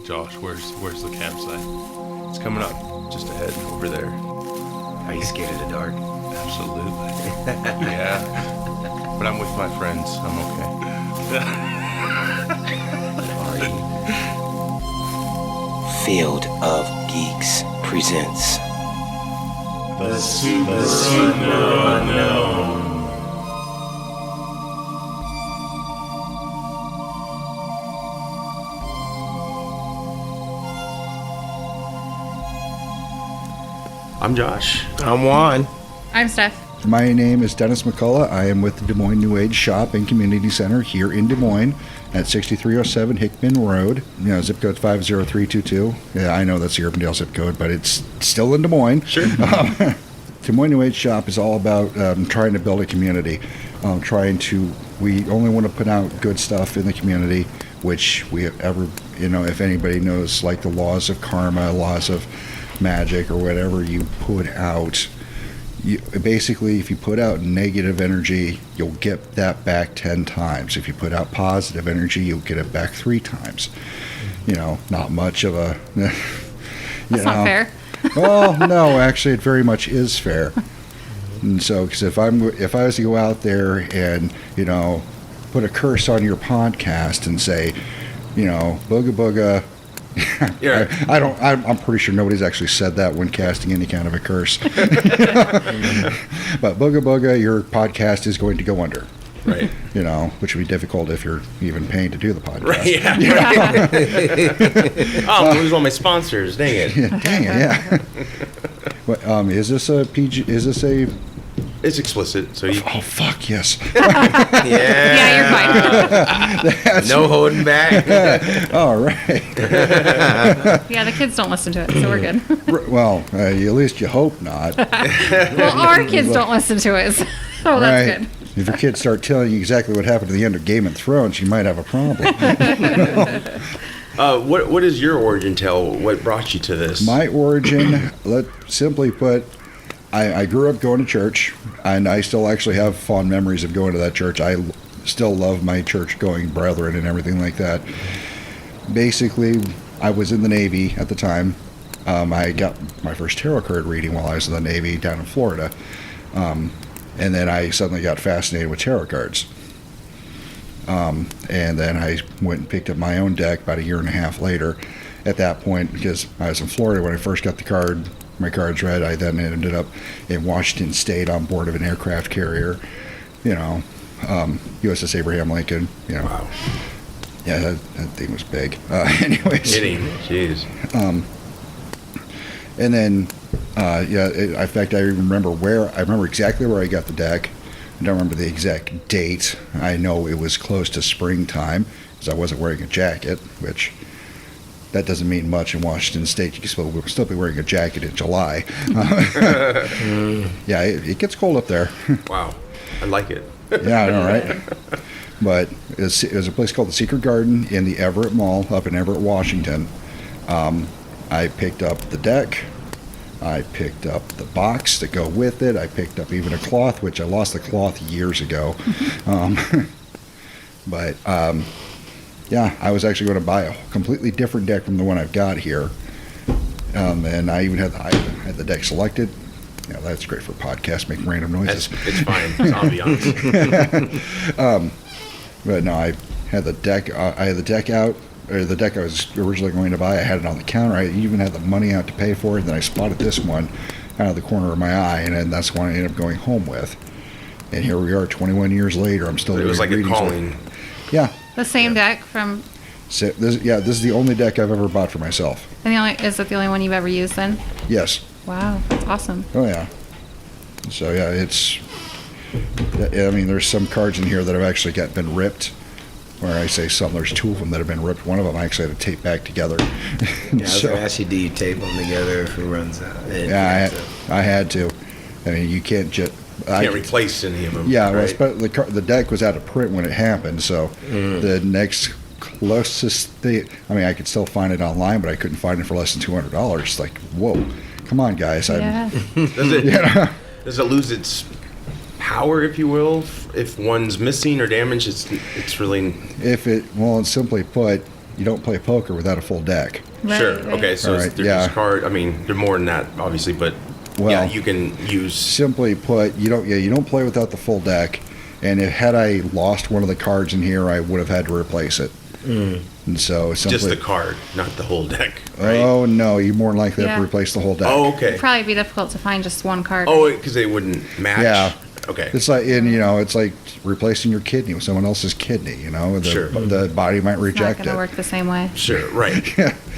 Josh, where's the campsite? It's coming up just ahead over there. Are you scared of the dark? Absolutely. Yeah. But I'm with my friends. I'm okay. Are you? Field of Geeks presents The Super Unknown. I'm Josh. I'm Juan. I'm Steph. My name is Dennis McCullough. I am with the Des Moines New Age Shop and Community Center here in Des Moines at 6307 Hickman Road. Zip code 50322. Yeah, I know that's the Urbandale zip code, but it's still in Des Moines. Sure. Des Moines New Age Shop is all about trying to build a community. We only want to put out good stuff in the community, which we have ever, if anybody knows, like the laws of karma, laws of magic, or whatever you put out. Basically, if you put out negative energy, you'll get that back 10 times. If you put out positive energy, you'll get it back 3 times. Not much of a... That's not fair. Well, no, actually, it very much is fair. And so, because if I was to go out there and, put a curse on your podcast and say, booga booga... Yeah. I'm pretty sure nobody's actually said that when casting any kind of a curse. But booga booga, your podcast is going to go under. Right. Which would be difficult if you're even paying to do the podcast. Right, yeah. Right. Oh, I'm losing all my sponsors. Dang it. Yeah, dang it, yeah. But, is this a PG? Is this a... It's explicit, so you... Oh, fuck, yes. Yeah. Yeah, you're fine. No holding back. All right. Yeah, the kids don't listen to it, so we're good. Well, at least you hope not. Well, our kids don't listen to it, so that's Right. good. If your kids start telling you exactly what happened at the end of Game of Thrones, you might have a problem. What is your origin tale? What brought you to this? My origin, simply put, I grew up going to church, and I still actually have fond memories of going to that church. I still love my church-going brethren and everything like that. Basically, I was in the Navy at the time. I got my first tarot card reading while I was in the Navy down in Florida. And then I suddenly got fascinated with tarot cards. And then I went and picked up my own deck about a year and a half later. At that point, because I was in Florida when I first got my cards read, I then ended up in Washington State on board of an aircraft carrier, USS Abraham Lincoln. Wow. Yeah, that thing was big. Anyways. Kidding. Jeez. And then, in fact, I remember exactly where I got the deck. I don't remember the exact date. I know it was close to springtime, because I wasn't wearing a jacket, which that doesn't mean much in Washington State. You can still be wearing a jacket in July. Yeah, it gets cold up there. Wow. I like it. Yeah, I know, right? But it was a place called the Secret Garden in the Everett Mall up in Everett, Washington. I picked up the deck. I picked up the box to go with it. I picked up even a cloth, which I lost the cloth years ago. Yeah, I was actually going to buy a completely different deck from the one I've got here. And I even had the deck selected. Yeah, that's great for podcasts, making random noises. It's fine. It's ambiance. But no, I had the deck. I had the deck out. Or the deck I was originally going to buy. I had it on the counter. I even had the money out to pay for it. And then I spotted this one out of the corner of my eye, and then that's the one I ended up going home with. And here we are, 21 years later. I'm still. It was like a readings. calling. Yeah. The same deck from... So this is the only deck I've ever bought for myself. And is it the only one you've ever used then? Yes. Wow, that's awesome. Oh yeah. So yeah, there's some cards in here that have actually been ripped. Where I say some, there's 2 of them that have been ripped. One of them I actually had to tape back together. Yeah, I was going to ask you, do you tape them together if it runs out? Yeah, I had to. I mean, you can't just... Can't replace any of them. Yeah, right? well, the deck was out of print when it happened, so the next closest thing... I mean, I could still find it online, but I couldn't find it for less than $200. Like, whoa, come on, guys. Yeah. Does it lose its power, if you will, if one's missing or damaged? It's really... And simply put, you don't play poker without a full deck. Right, Sure. right. Okay. So Right, they're yeah. just card. I mean, they're more than that, obviously, but Well, yeah, you can use. Simply put, you don't play without the full deck. And had I lost one of the cards in here, I would have had to replace it. And so simply, Just the card, not the whole deck, right? oh no, you more than likely have Yeah. to replace the whole deck. Oh, okay. It'd probably be difficult to find just one card. Oh, because they wouldn't match. Yeah. Okay. It's like, and it's like replacing your kidney with someone else's kidney. Sure. The body might It's not reject going to it. work the same way. Sure. Right.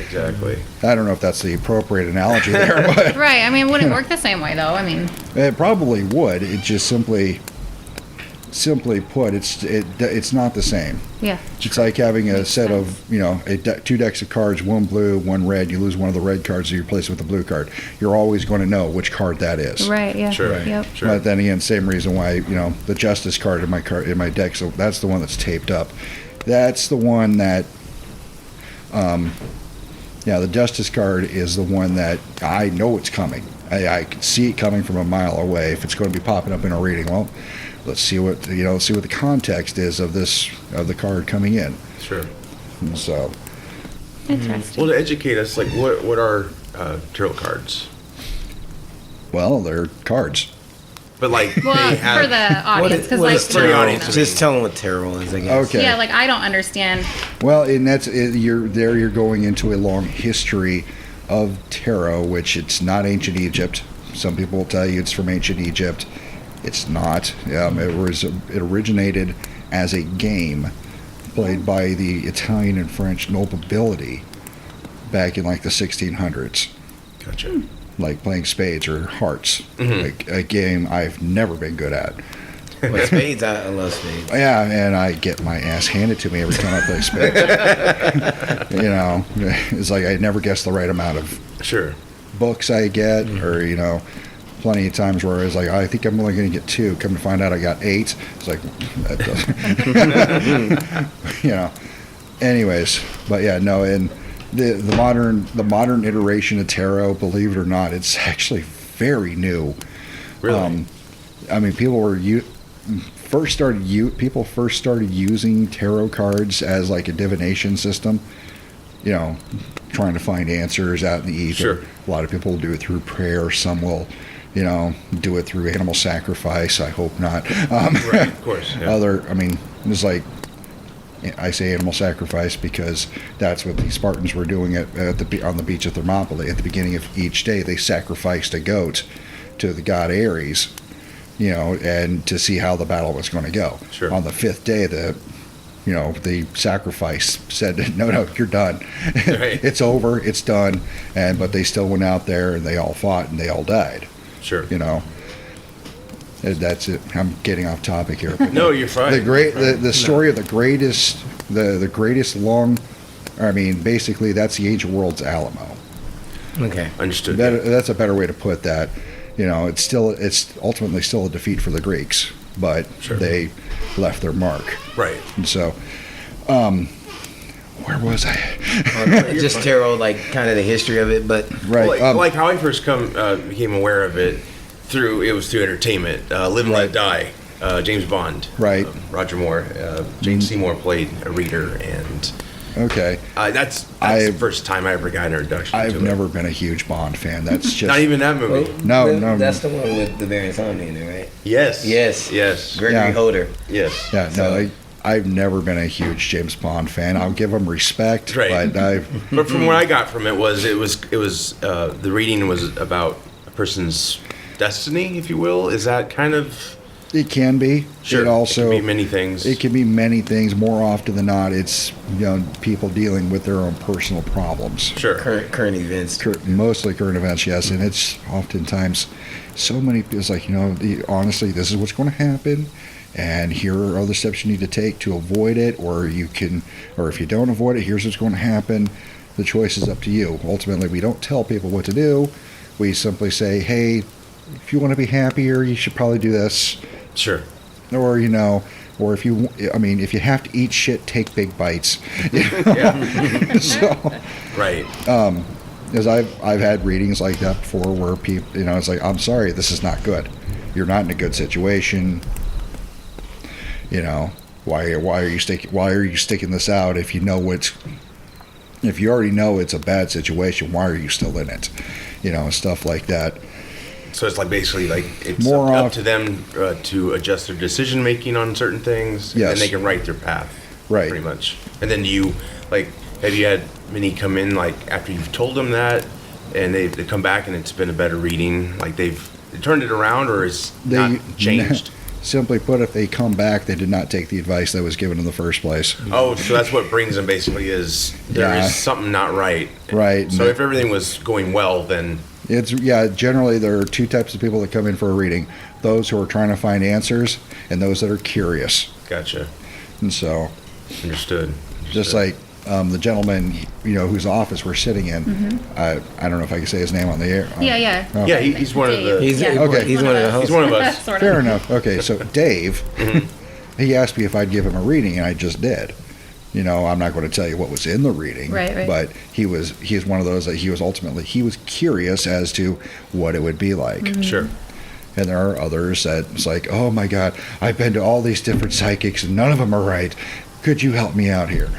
Exactly. I don't know if that's the appropriate analogy there, but Right. I mean, it wouldn't work the same way, though. I mean, it probably would. It just simply put, it's not the same. yeah. It's like having a Makes set sense. of, two decks of cards, one blue, one red. You lose one of the red cards, so you replace it with the blue card. You're always going to know which card that is. Right. Yeah. Sure. Yep. Sure. But then again, same reason why the Justice card in my deck. So that's the one that's taped up. That's the one that, the Justice card is the one that I know it's coming. I can see it coming from a mile away. If it's going to be popping up in a reading, well, let's see what the context is of the card coming in. Sure. And so Interesting. Well, to educate us, like what are tarot cards? well, they're cards. But like Well, they have for the audience, because what like is for the audience, Just tell them what tarot is, I guess. Okay. yeah, like I don't understand. Well, and you're going into a long history of tarot, which it's not ancient Egypt. Some people will tell you it's from ancient Egypt. It's not. It originated as a game played by the Italian and French nobility back in like the 1600s, Gotcha. like playing spades or hearts. Mm-hmm. Like a game I've never been good at. Well, spades, I love spades. Yeah, and I get my ass handed to me every time I play spades. It's like I never guess the right amount of Sure. books I get, or plenty of times where I was like, I think I'm only going to get 2. Come to find out, I got 8. It's like that doesn't, Anyways, but yeah, no, and the modern iteration of tarot, believe it or not, it's actually very new. Really. I mean, people first started using tarot cards as like a divination system. Trying to find answers out in the ether. Sure. A lot of people will do it through prayer. Some will, do it through animal sacrifice. I hope not. Right. Of course. Yeah. It's like, I say animal sacrifice because that's what the Spartans were doing on the beach of Thermopylae. At the beginning of each day, they sacrificed a goat to the god Ares, and to see how the battle was going to go. Sure. On the 5th day, the sacrifice said, no, you're done. Right. It's over. It's done. But they still went out there and they all fought and they all died. Sure. That's it. I'm getting off topic here. But No, you're fine. the story of the greatest basically that's the ancient world's Alamo. Okay. Understood. That's a better way to put that. It's ultimately still a defeat for the Greeks, but Sure. they left their mark. Right. And so, where was I? Just tarot, like kind of the history of it, but Right. Like how I first became aware of it through entertainment. Live and Let Die. James Bond. Right. Roger Moore. Jane Seymour played a reader, and Okay. that's the first time I ever got an introduction to I've it. never been a huge Bond fan. That's just Not even that movie. No. That's the one with the Baron Sondheim, right? Yes. Yes. Yes. Gregory Yeah. Holder. Yes. Yeah, no. I've never been a huge James Bond fan. I'll give him respect, Right. but But from what I got from it was the reading was about a person's destiny, if you will. Is that kind of it can be. sure? It also can be many things. It can be many things. More often than not, it's people dealing with their own personal problems. Sure. Current events. Mostly current events, yes, and it's oftentimes so many. It's like honestly, this is what's going to happen, and here are other steps you need to take to avoid it, or if you don't avoid it, here's what's going to happen. The choice is up to you. Ultimately, we don't tell people what to do. We simply say, hey, if you want to be happier, you should probably do this. Sure. Or or if you have to eat shit, take big bites. Yeah. So, Right. because I've had readings like that before, where people, it's like, I'm sorry, this is not good. You're not in a good situation. Why are you sticking this out if you know if you already know it's a bad situation, why are you still in it? Stuff like that. So it's like basically like it's More up off- to them to adjust their decision making on certain things, Yes. and they can write their path, Right. pretty much. And then have you had many come in like after you've told them that, and they come back and it's been a better reading, like they've turned it around, or is not changed? Simply put, if they come back, they did not take the advice that was given in the first place. Oh, so that's what brings them basically is there Yeah. is something not right. Right. So if everything was going well, then Generally there are two types of people that come in for a reading: those who are trying to find answers, and those that are curious. gotcha. And so, Understood. just like the gentleman, whose office we're sitting in, I don't know if I can say his name on the air. Yeah. Oh. Yeah, he's one of the. He's Yeah. Okay. He's one of the hosts. He's one of us. Sort of. Fair enough. Okay, so Dave, he asked me if I'd give him a reading, and I just did. I'm not going to tell you what was in the reading, Right. but he's one of those that he was curious as to what it would be like. Sure. And there are others that it's like, oh my God, I've been to all these different psychics and none of them are right. Could you help me out here?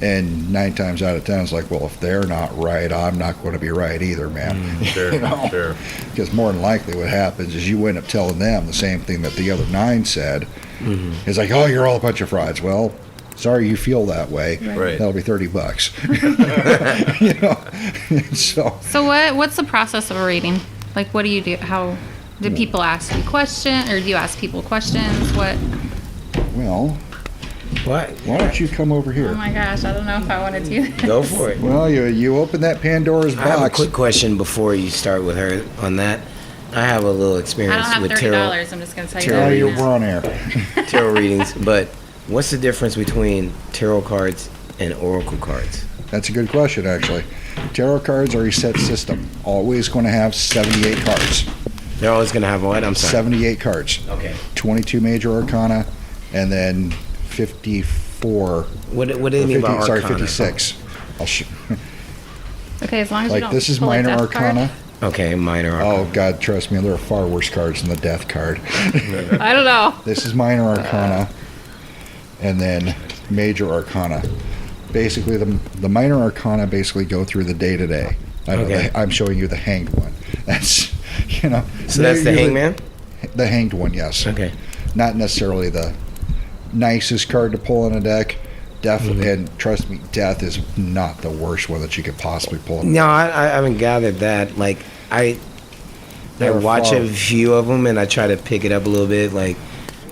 And 9 times out of 10, it's like, well, if they're not right, I'm not going to be right either, man. Sure. Sure. Because more than likely what happens is you end up telling them the same thing that the other 9 said. It's like, oh, you're all a bunch of frauds. Well, sorry you feel that way. Right. That'll be $30. So what's the process of a reading? Like, what do you do? How do people ask you questions, or do you ask people questions? What? Well, What? why don't you come over Oh here? my gosh, I don't know if I want to do this. Go for it. Well, you open that Pandora's I have a box. quick question before you start with her on that. I have a little I experience don't have with $30. tarot, I'm just gonna tell you. tarot Oh, that you're right we're now. on air. tarot readings, but what's the difference between tarot cards and oracle cards? That's a good question, actually. Tarot cards are a set system. Always going to have 78 cards. They're always going to have what? I'm sorry. 78 cards. Okay. 22 major arcana, and then 54. What do they mean by arcana? Sorry, 56. Okay, as long as you Like, don't. this is pull a minor death card. arcana. Okay, minor arcana. Oh, God, trust me, there are far worse cards than the death card. I don't know. This is minor arcana, and then major arcana. Basically, the minor arcana basically go through the day to day. Okay. I'm showing you the hanged one. That's, So that's the hangman? The hanged one, yes. Okay. Not necessarily the nicest card to pull in a deck. And trust me, death is not the worst one that you could possibly pull. No, I haven't gathered that. Like, I They're watch far- a few of them and I try to pick it up a little bit. Like,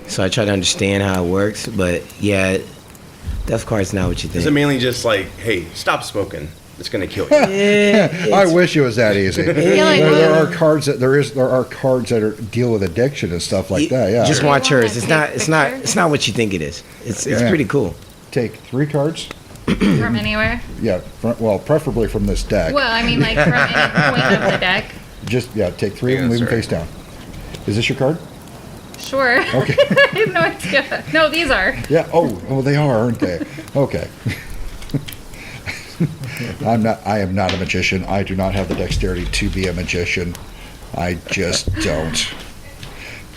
so I try to understand how it works. But yeah, death card's not what you think. Is it mainly just like, hey, stop smoking? It's gonna kill you. Yeah, I wish it was that easy. like, there are cards that deal with addiction and stuff like that. Yeah. Just watch You wanna hers. It's take not. It's not. pictures? It's not what you think it is. It's Yeah. pretty cool. Take 3 cards. From anywhere. Yeah. Preferably from this deck. Well, I mean, like from any point of the deck. Just take 3 and leave them sorry. face down. Is this your card? Sure. Okay. I have no idea. No, these are. Yeah. Oh, they are, aren't they? Okay. I am not a magician. I do not have the dexterity to be a magician. I just don't.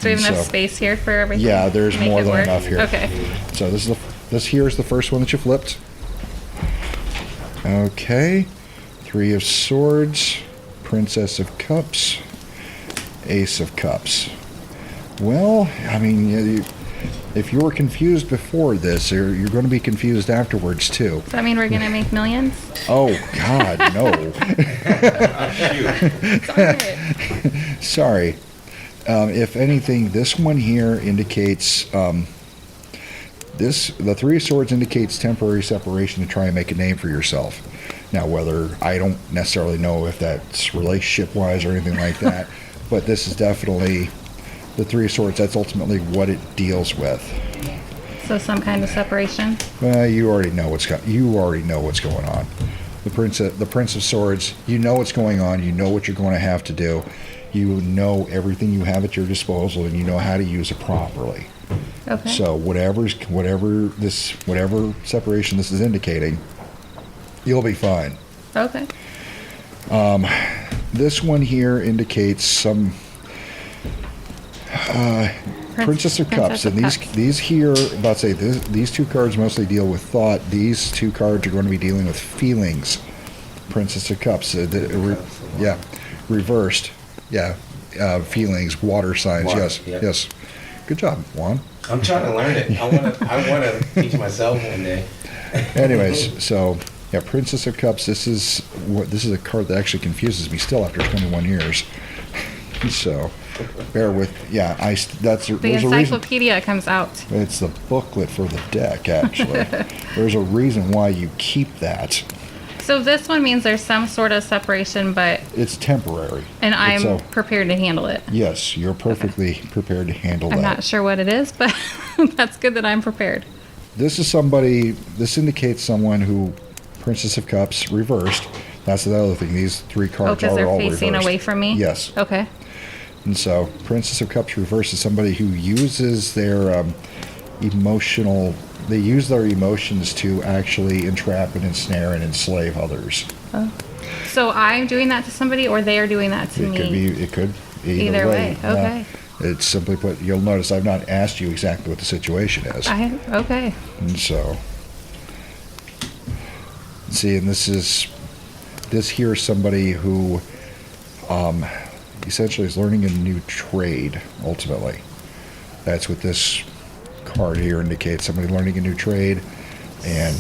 Do we have enough So- space here for everything? Yeah, there's to make more it than work? enough here. Okay. So this here is the first one that you flipped. Okay. 3 of Swords, Princess of Cups, Ace of Cups. Well, I mean, if you were confused before this, you're going to be confused afterwards too. Does that mean we're gonna make millions? Oh God, no. Sorry. If anything, this one here indicates the 3 of Swords indicates temporary separation to try and make a name for yourself. Now, whether I don't necessarily know if that's relationship-wise or anything like that, but this is definitely the 3 of Swords. That's ultimately what it deals with. So some kind of separation. Well, you already know what's going on. The Prince of Swords. You know what's going on. You know what you're going to have to do. You know everything you have at your disposal, and you know how to use it properly. Okay. So whatever separation this is indicating, you'll be fine. Okay. This one here indicates some Princess of Cups, and these here, about to say these two cards mostly deal with thought. These two cards are going to be dealing with feelings. Princess of Cups, reversed, feelings, water signs. Water, yes, yeah. yes. Good job, Juan. I'm trying to learn it. I want to teach myself one day. Anyways, so yeah, Princess of Cups. This is a card that actually confuses me still after 21 years. So, bear with. Yeah, The there's a reason. encyclopedia comes out. It's the booklet for the deck. Actually, there's a reason why you keep that. So this one means there's some sort of separation, but It's temporary. and It's I'm prepared to handle it. Yes, you're perfectly prepared to handle I'm that. not sure what it is, but that's good that I'm prepared. This indicates someone who, Princess of Cups, reversed. That's the other thing. These three Oh, cards because are they're all facing reversed. away from me? Yes. Okay. And so, Princess of Cups reversed is somebody who uses their they use their emotions to actually entrap and ensnare and enslave others. So I'm doing that to somebody, or they are doing that to me? It could be Either way. Okay. It's simply put, you'll notice I've not asked you exactly what the situation is. Okay. And so, see, and this here is somebody who essentially is learning a new trade, ultimately. That's what this card here indicates, somebody learning a new trade. And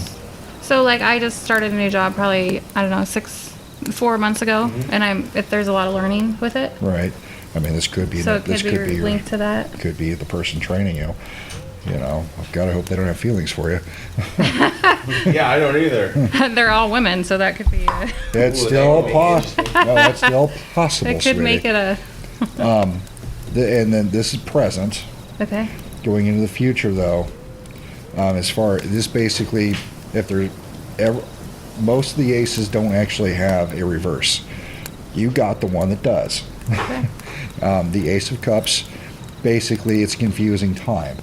So like I just started a new job probably, I don't know, 4 months ago, and if there's a lot of learning with it. right, I mean, this could be So it this could be linked to that. could be the person training you. You know, I've got to hope they don't have feelings for you. Yeah, I don't either. They're all women, so that could be. That's Ooh, still that possible. No, that's still possible. It could sweetie. make it a. And then this is present. Okay. Going into the future, though, as far this basically, if there ever, most of the aces don't actually have a reverse. You got the one that does. Okay. The Ace of Cups, basically, it's confusing time.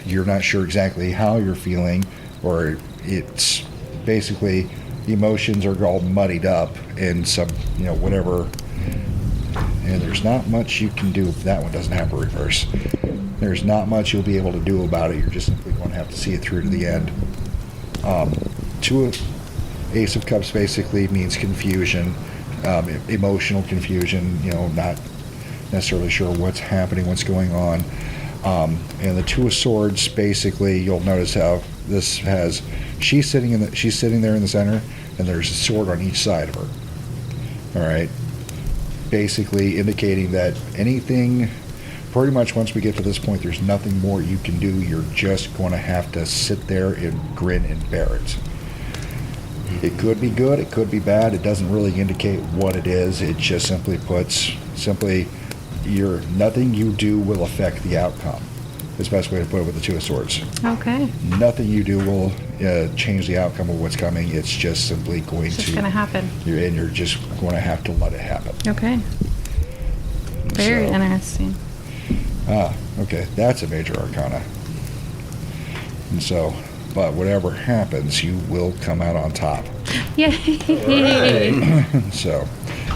You're not sure exactly how you're feeling, or it's basically the emotions are all muddied up in some, whatever. And there's not much you can do if that one doesn't have a reverse. There's not much you'll be able to do about it. You're just simply going to have to see it through to the end. Ace of Cups basically means confusion, emotional confusion, not necessarily sure what's happening, what's going on. And the Two of Swords, basically, you'll notice how this has, she's sitting there in the center, and there's a sword on each side of her. All right. Basically indicating that anything, pretty much once we get to this point, there's nothing more you can do. You're just going to have to sit there and grin and bear it. It could be good, it could be bad. It doesn't really indicate what it is. It just simply puts, nothing you do will affect the outcome. That's the best way to put it with the Two of Swords. Okay. Nothing you do will change the outcome of what's coming. It's just simply going It's to. just gonna happen. You're just going to have to let it happen. Okay. Very So- interesting. Okay, that's a major arcana. And so, but whatever happens, you will come out on top. Yay. So,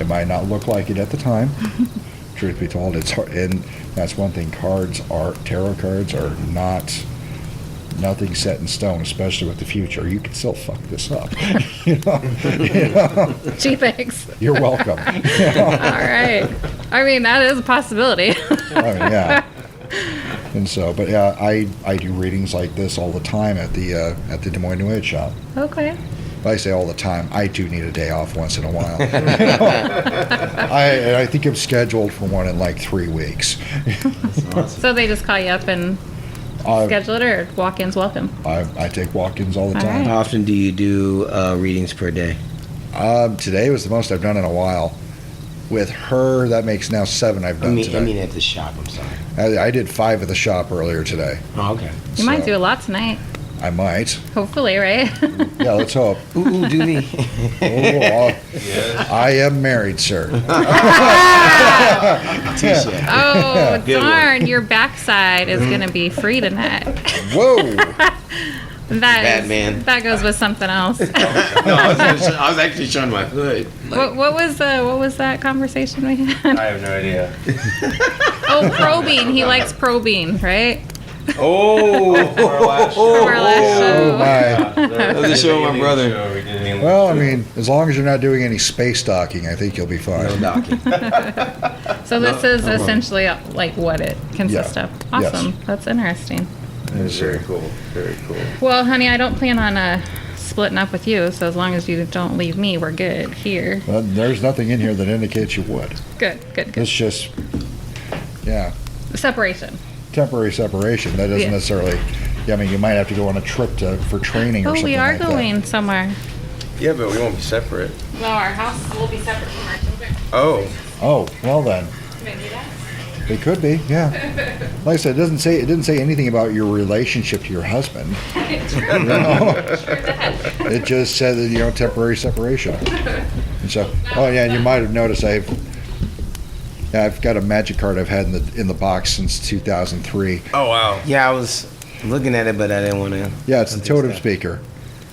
it might not look like it at the time. Truth be told, it's hard, and that's one thing. Tarot cards are nothing set in stone, especially with the future. You can still fuck this up. you know? Gee, thanks. You're welcome. All right. I mean, that is a possibility. I mean, yeah. And so, but yeah, I do readings like this all the time at the Des Moines New Age shop. Okay. I say all the time. I do need a day off once in a while. I think I'm scheduled for one in like 3 weeks. So they just call you up and schedule it, or walk-ins welcome? I take walk-ins all the All time. right. How often do you do readings per day? Today was the most I've done in a while. With her, that makes now 7 I've done today. I mean at the shop, I'm sorry. I did 5 at the shop earlier today. Oh, okay. You might So- do a lot tonight. I might. Hopefully, right? Yeah, let's hope. Ooh, do me. I am married, sir. T-shirt. Oh, Good one. darn. Your backside is going to be free tonight. Whoa. Batman. That goes with something else. No, I was actually showing my hood. what was that conversation we had? I have no idea. Oh, probing. He likes probing, right? Oh, Our last show. my. that was a show with my brother. Well, I mean, as long as you're not doing any space docking, I think you'll be fine. No docking. So this is essentially like what it consists Yeah. of. Awesome. That's interesting. That's very cool. Very cool. Well, honey, I don't plan on splitting up with you, so as long as you don't leave me, we're good here. Well, there's nothing in here that indicates you would. Good. It's just, yeah, Separation. temporary separation. That doesn't Yeah. necessarily. Yeah, I mean, you might have to go on a trip for training or Oh, something we are like that. going somewhere. Yeah, but we won't be separate. No, our house will be separate from our children. Oh, Oh, well then. Maybe that. It could be, yeah. Like I said, it didn't say anything about your relationship to your husband. It just said that, temporary separation. And so, oh yeah, and you might have noticed I've got a magic card I've had in the box since 2003. oh wow. Yeah, I was looking at it, but I didn't want to. Yeah, it's the Totem Speaker.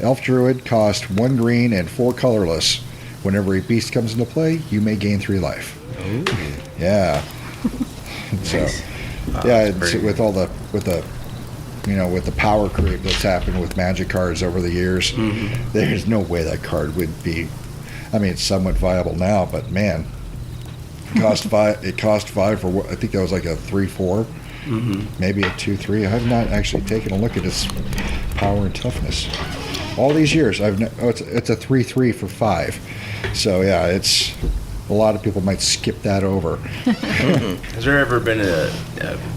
Elf Druid cost 1 green and 4 colorless. Whenever a beast comes into play, you may gain 3 life. Ooh. Yeah. So, yeah, it's with the power creep that's happened with magic cards over the years, there's no way that card would be. I mean, it's somewhat viable now, but man, it cost 5. It cost 5 for what I think that was like a 3/4, maybe a 2/3. I have not actually taken a look at its power and toughness. All these years, it's a 3/3 for 5. So yeah, it's. A lot of people might skip that over. Has there ever been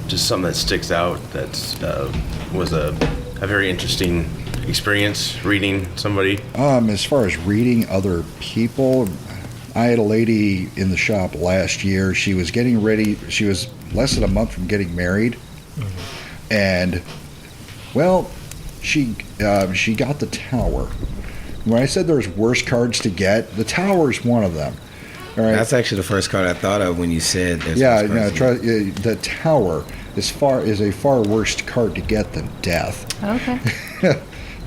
just something that sticks out that was a very interesting experience reading somebody? As far as reading other people, I had a lady in the shop last year. She was getting ready. She was less than a month from getting married, and well, she got the Tower. When I said there's worse cards to get, the Tower is one of them. All right. That's actually the first card I thought of when you said there's Yeah, this no, person. the Tower is a far worse card to get than Death. Okay.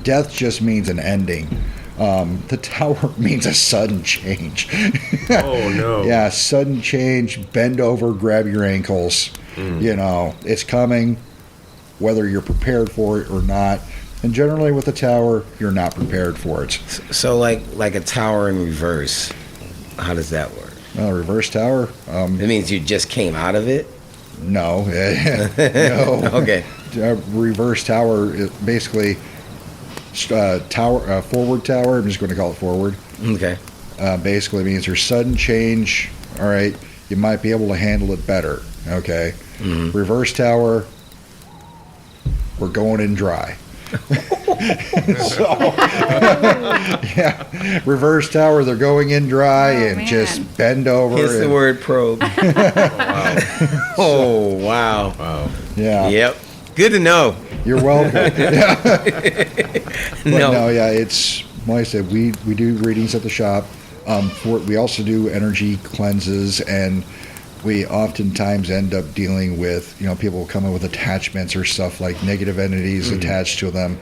Death just means an ending. The Tower means a sudden change. Oh no. Yeah, sudden change, bend over, grab your ankles. It's coming, whether you're prepared for it or not. And generally with the Tower, you're not prepared for it. So like a tower in reverse. How does that work? Well, reverse Tower? It means you just came out of it? No. No. Okay. Reverse Tower, basically, forward Tower. I'm just going to call it forward. Okay. Basically means there's sudden change. All right. You might be able to handle it better. Okay. Reverse Tower, we're going in dry. So, yeah, reverse Tower, they're going in dry and man. just bend over. Hence the and- word probe. Oh, wow. Wow. Yeah. Yep. Good to know. You're welcome. Yeah. No. Yeah, it's, like I said, we do readings at the shop. We also do energy cleanses, and we oftentimes end up dealing with, people come in with attachments or stuff like negative entities attached to them.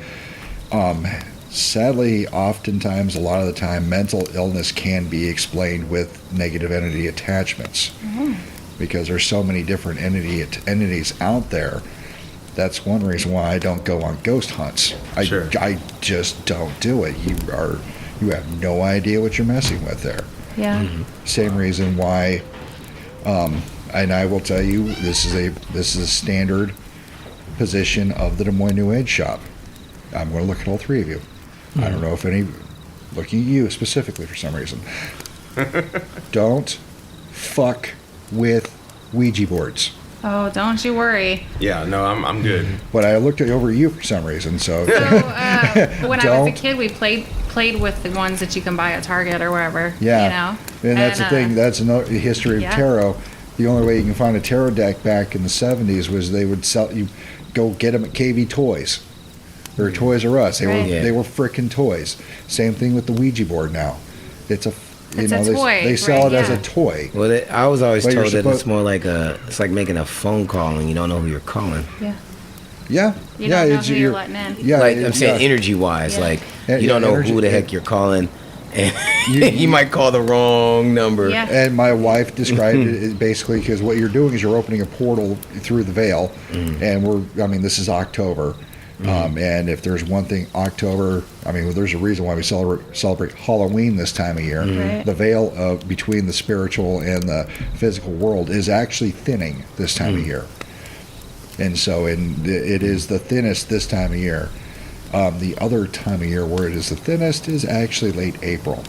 Sadly, oftentimes, a lot of the time, mental illness can be explained with negative entity attachments because there's so many different entities out there. That's one reason why I don't go on ghost hunts. Sure. I just don't do it. You have no idea what you're messing with there. Yeah. Same reason why, and I will tell you, this is a standard position of the Des Moines New Age shop. I'm going to look at all 3 of you. I don't know if looking at you specifically for some reason. Don't fuck with Ouija boards. Oh, don't you worry. Yeah, no, I'm good. But I looked over you for some reason, so. So when I was a Don't. kid, we played with the ones that you can buy at Target or wherever. Yeah. And that's the thing. That's another history of yeah. tarot. The only way you can find a tarot deck back in the 70s was they would sell you, go get them at KV Toys or Toys R Us. They Right. were freaking toys. Same thing with the Ouija board now. It's a It's a toy, they sell right, it as yeah. a toy. Well, I was always But you're told that it's supposed- more like it's like making a phone call and you don't know who you're calling. Yeah. Yeah. You yeah, don't know it's who you're you're letting in. Yeah, Like I'm saying, yeah. energy wise, Yeah. like Yeah, you don't yeah, know energy- who the heck yeah. you're calling, and You- you might call the wrong number. Yeah. And my wife described it basically because what you're doing is you're opening a portal through the veil, and this is October. And if there's one thing, October, there's a reason why we celebrate Halloween this time of year. Right. The veil of between the spiritual and the physical world is actually thinning this time of year. And so it is the thinnest this time of year. The other time of year where it is the thinnest is actually late April.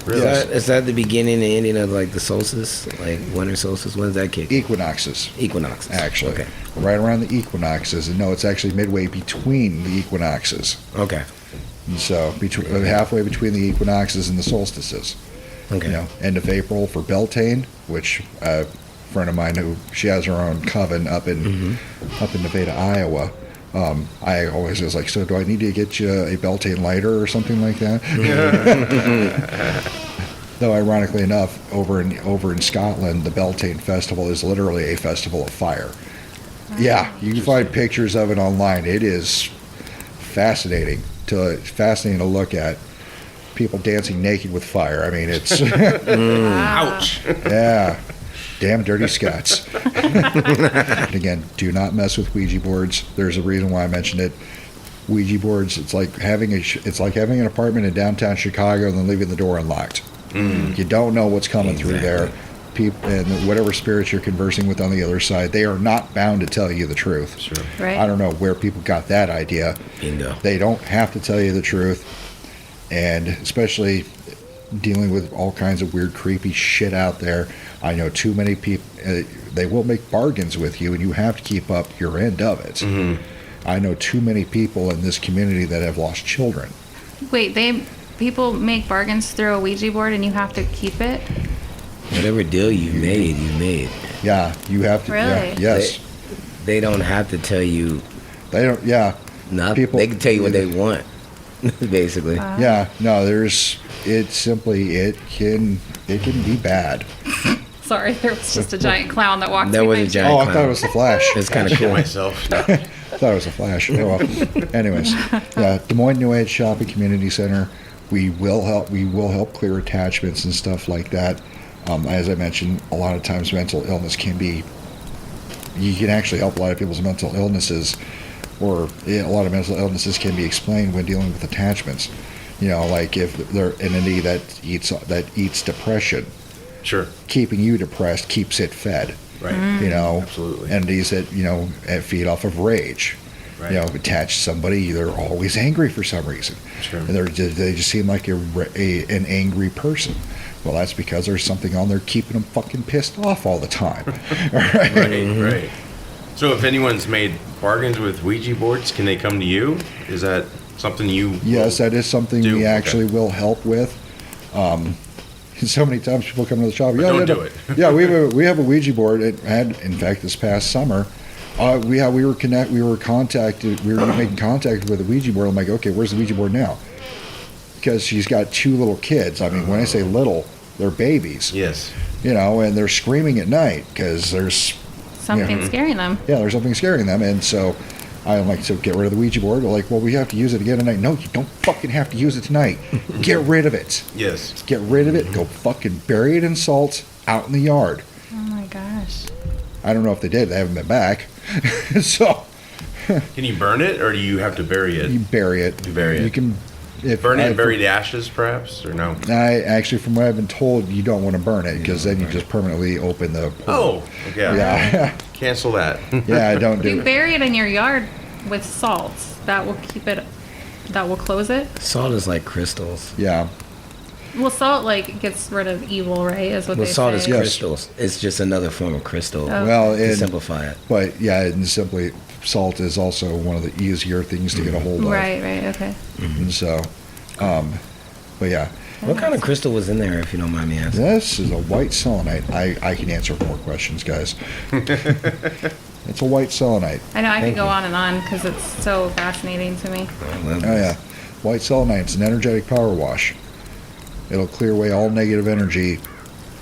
Is that the beginning and ending of like the solstice, like winter solstice? When does that kick? Equinoxes. Equinoxes. Actually. Okay. Right around the equinoxes. And no, it's actually midway between the equinoxes. Okay. And so halfway between the equinoxes and the solstices. Okay. End of April for Beltane, which a friend of mine she has her own coven up in Nevada, Iowa. I always was like, so do I need to get you a Beltane lighter or something like that? Though ironically enough, over in Scotland, the Beltane festival is literally a festival of fire. Yeah, you can find pictures of it online. It is fascinating to look at. People dancing naked with fire. It's Ouch. yeah, damn dirty Scots. And again, do not mess with Ouija boards. There's a reason why I mentioned it. Ouija boards. It's like having an apartment in downtown Chicago and then leaving the door unlocked. You don't know what's coming through there. People and whatever spirits you're conversing with on the other side, they are not bound to tell you the truth. Sure. Right. I don't know where people got that idea. Bingo. They don't have to tell you the truth, and especially dealing with all kinds of weird, creepy shit out there. I know too many people. They will make bargains with you, and you have to keep up your end of it. I know too many people in this community that have lost children. Wait, people make bargains through a Ouija board and you have to keep it? Whatever deal you made, you made. Yeah, you have to. Yeah, Really? yes, They don't have to tell you they don't. Yeah, nothing. People- They can tell you what they want, basically. yeah. No, it can be bad. Sorry, there was just a giant clown that walked That through was a my- giant Oh, I clown. thought it was the Flash. It's kind of Shit cool. myself. I thought it was a Flash. Oh, well. Anyways, yeah, Des Moines New Age Shopping Community Center. We will help clear attachments and stuff like that. As I mentioned, a lot of times mental illness you can actually help a lot of people's mental illnesses, or a lot of mental illnesses can be explained when dealing with attachments. Like if they're an entity that eats depression, Sure. keeping you depressed keeps it fed. Right. Absolutely. Entities that feed off of rage. Right. Attach to somebody, they're always angry for some reason. Sure. And they just seem like an angry person. Well, that's because there's something on there keeping them fucking pissed off all the time. All right. Right. So if anyone's made bargains with Ouija boards, can they come to you? Is that something you? Yes, that is something do? we actually Okay. will help with. So many times people come to the shop. But don't do it. Yeah, we have a Ouija board. It had, in fact, this past summer. We were making contact with a Ouija board. I'm like, okay, where's the Ouija board now? Because she's got 2 little kids. When I say little, they're babies. Yes. And they're screaming at night because there's Something scaring them. there's something scaring them. And so I'm like, so get rid of the Ouija board. They're like, well, we have to use it again tonight. No, you don't fucking have to use it tonight. Get rid of it. Yes. Get rid of it. Go fucking bury it in salt out in the yard. Oh my gosh. I don't know if they did. They haven't been back. So Can you burn it, or do you have to bury it? you bury it. You bury it. You can Burn it and bury the ashes, perhaps, or no? I actually, from what I've been told, you don't want to burn it because then you just permanently open the. Oh, okay. Yeah, Cancel that. yeah. I don't If do you it. bury it in your yard with salt, that will keep it. That will close it. Salt is like crystals. Yeah, Well, salt gets rid of evil, right? Is what Well, they salt say. is Yes. crystals. It's just another form of crystal. Oh. well, To and simplify it. but yeah, and simply salt is also one of the easier things to get a hold of. Right. Okay. And so, but yeah, What kind of crystal was in there, if you don't mind me asking? this is a white selenite. I can answer more questions, guys. It's a white selenite. I know I Thank could go you. on and on because it's so fascinating to me. Well, Oh yeah, white selenite. It's an energetic power wash. It'll clear away all negative energy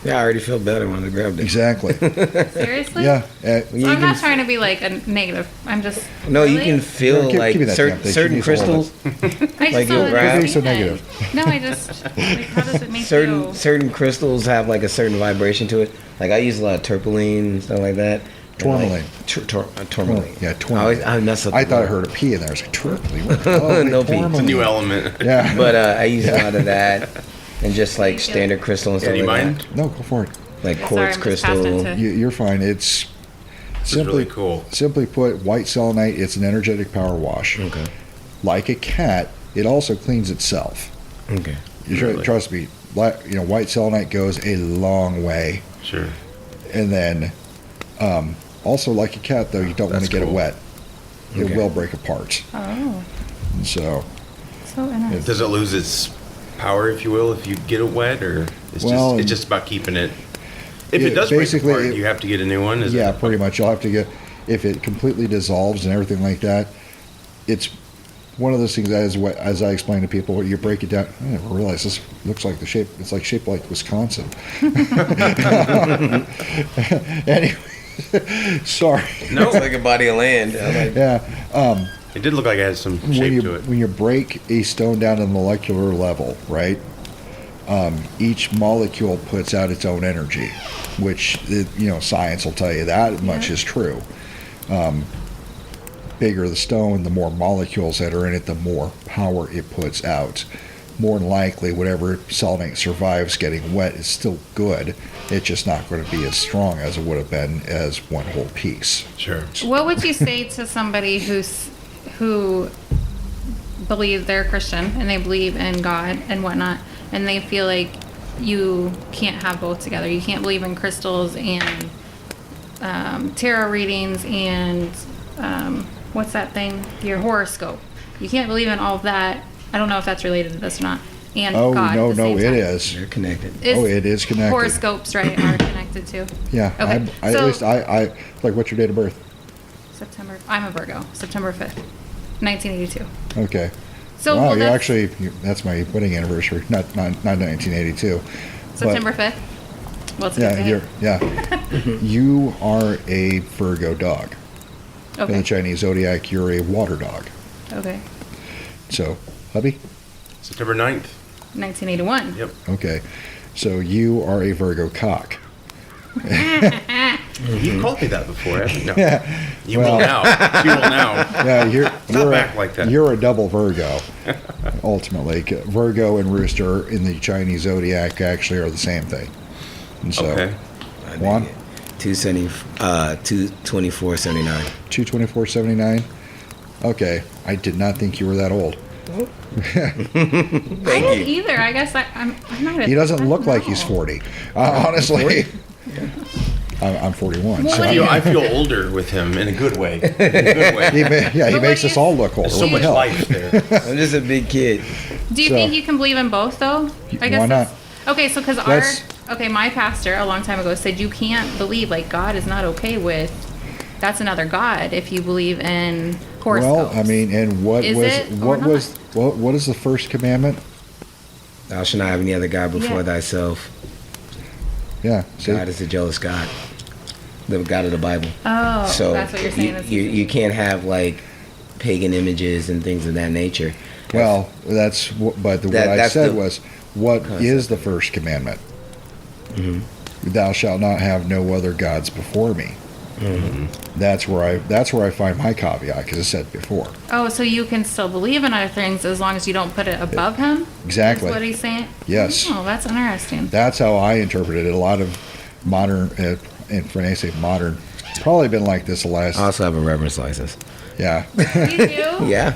Yeah, I already feel better when I grabbed it. Exactly. Seriously? Yeah. So I'm not trying to be like a negative. I'm just. No, you really? can feel Give like me that damn thing. certain She needs to hold crystals. I just like don't you'll grab- understand. Don't be so negative. No, I just. Like, how does it make Certain you? certain crystals have like a certain vibration to it. Like I use a lot of turpaline and stuff like that. Tourmaline. Tourmaline. Yeah, tourmaline. I mess up. I the thought I word. heard a P in there. I was like, tourmaline. Oh, No wait, P. It's a It's a new tourmaline. element. Yeah. But I use a lot of that, and just like standard crystal and Yeah, stuff do you like mind? that. No, go for it. Like Sorry, quartz I'm just passing crystal. to- You're fine. It's This is really cool. Simply put, white selenite, it's an energetic power wash. Okay. Like a cat, it also cleans itself. Okay. Trust me, white selenite goes a long way. Sure. And then, also like a cat, though, you don't want That's to get it cool. wet. It Okay. will break apart. Oh, And so, so interesting. Does it lose its power, if you will, if you get it wet, or Well, it's just about keeping it? If yeah, it does break basically, apart, you have to get a new one. Is yeah, it? pretty much. You'll have to get, if it completely dissolves and everything like that, it's one of those things that, as I explain to people, where you break it down, I never realized this looks like it's like shaped like Wisconsin. Anyway, sorry. No, It's like a body of land. I'm like, Yeah. it did look like it had some shape to it. When you break a stone down to the molecular level, right? Each molecule puts out its own energy, which science will tell you that much is true. Bigger the stone, the more molecules that are in it, the more power it puts out. More than likely, whatever selenite survives getting wet is still good. It's just not going to be as strong as it would have been as one whole piece. Sure. What would you say to somebody who believe they're Christian and they believe in God and whatnot, and they feel like you can't have both together? You can't believe in crystals and tarot readings and what's that thing? Your horoscope. You can't believe in all of that. I don't know if that's related to this or not. And Oh, God no, at the no, same it time. is. they're connected. It is connected. Horoscopes, right, are connected too. Yeah. Okay, At so- least I like, what's your date of birth? September. I'm a Virgo. September 5th, 1982. Okay. So wow, well, you that's actually, that's my wedding anniversary, not 1982. September 5th. Well, it's a good Yeah, day. you are a Virgo dog. In the Okay. Chinese zodiac, you're a water dog. Okay. So, hubby? September 9th. 1981. Yep. Okay. So you are a Virgo cock. You've called me that before, haven't you? No. Yeah. You will now. You will now. Yeah, you're back like that. You're a double Virgo. Ultimately, Virgo and Rooster in the Chinese zodiac actually are the same thing. And so, Okay. Juan, 224.79. 224.79. Okay, I did not think you were that old. I didn't either. I guess I'm not. He doesn't I look don't like he's know. 40. Honestly, I'm 41. Well, so I feel older with him in a good way. In a good way. he But makes what us do you- all look older. There's so What the much hell? life there. I'm just a big kid. Do you So- think you can believe in both though? I guess Why not? that's- Okay, so because That's- my pastor a long time ago said you can't believe like God is not okay with. That's another God if you believe in horoscopes. Well, I mean, and what Is was it or what was what is the first commandment? Thou shalt not have any other God before Yeah. thyself. Yeah, see? God is a jealous God. The God of the Bible. Oh, So that's what you're saying. That's you can't have like pagan images and things of that nature. Well, that's what, but what I that's said the was, what concept. is the first commandment? Mm-hmm. Thou shalt not have no other gods before me. Mm-hmm. That's where I find my caveat, because I said before. Oh, so you can still believe in other things as long as you don't put it above him? Exactly. That's what he's saying? Yes. Oh, that's interesting. That's how I interpreted it. A lot of modern, and when I say modern, probably been like this the last. I also have a reverence license. Yeah. You do? Yeah.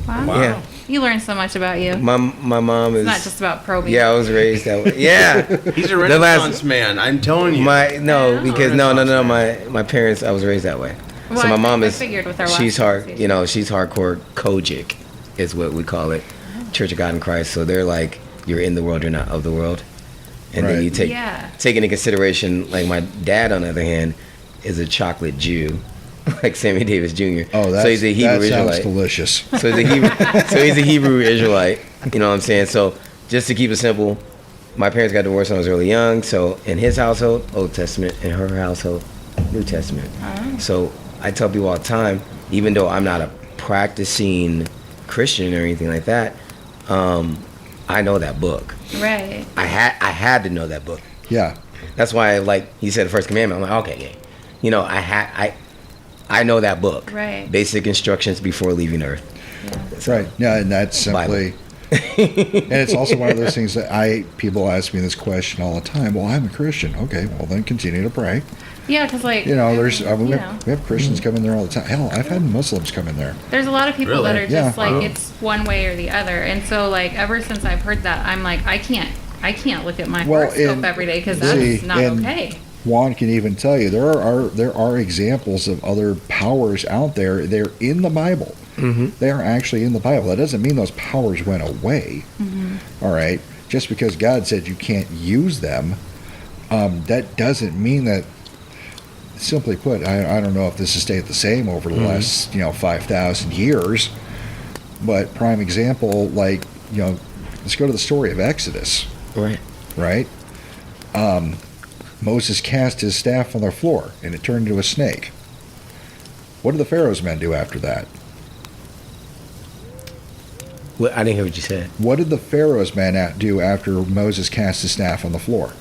Wow. Yeah. You learn so much about you. My mom is It's not just about probing. Yeah, I was raised that way. Yeah. He's a The last- Renaissance man. I'm telling you. Because no, my parents, I was raised that way. Well, So my mom I is, figured with our she's last she's hardcore Kojic, is what we call it, Church of God in Christ. So they're like, you're in the world, you're not of the world. And then Right. you take Yeah. into consideration, like my dad, on the other hand, is a chocolate Jew, like Sammy Davis Jr. Oh, so he's a Hebrew that sounds Israelite. delicious. So he's a Hebrew Israelite. You know what I'm saying? So just to keep it simple, my parents got divorced when I was really young. So in his household, Old Testament. In her household, New Testament. So I tell people all the time, even though I'm not a practicing Christian or anything like that, I know that book. Right. I had to know that book. Yeah. That's why, like you said, the first commandment. I'm like, okay, yeah. You know, I know that book. Right. Basic instructions before leaving Earth. Yeah. Right. Yeah, and that's simply. And it's also one of those things that people ask me this question all the time. Well, I'm a Christian. Okay, well then continue to pray. Yeah, because like You know, there's we you have Christians come in there all the time. Hell, I've had Muslims come in there. there's a lot of people that Really? are just Yeah. like it's one way or the other, and so like ever since I've heard that, I'm like I can't look at my Well, horoscope and- every day because see, that's not and- okay. Juan can even tell you there are examples of other powers out there. They're in the Bible. They are actually in the Bible. That doesn't mean those powers went away. All right, just because God said you can't use them, that doesn't mean that. Simply put, I don't know if this has stayed the same over the last 5,000 years, but prime example, like let's go to the story of Exodus. Right. Right? Moses cast his staff on the floor, and it turned into a snake. What did the Pharaoh's men do after that? Well, I didn't hear what you said. What did the Pharaoh's men do after Moses cast his staff on the floor?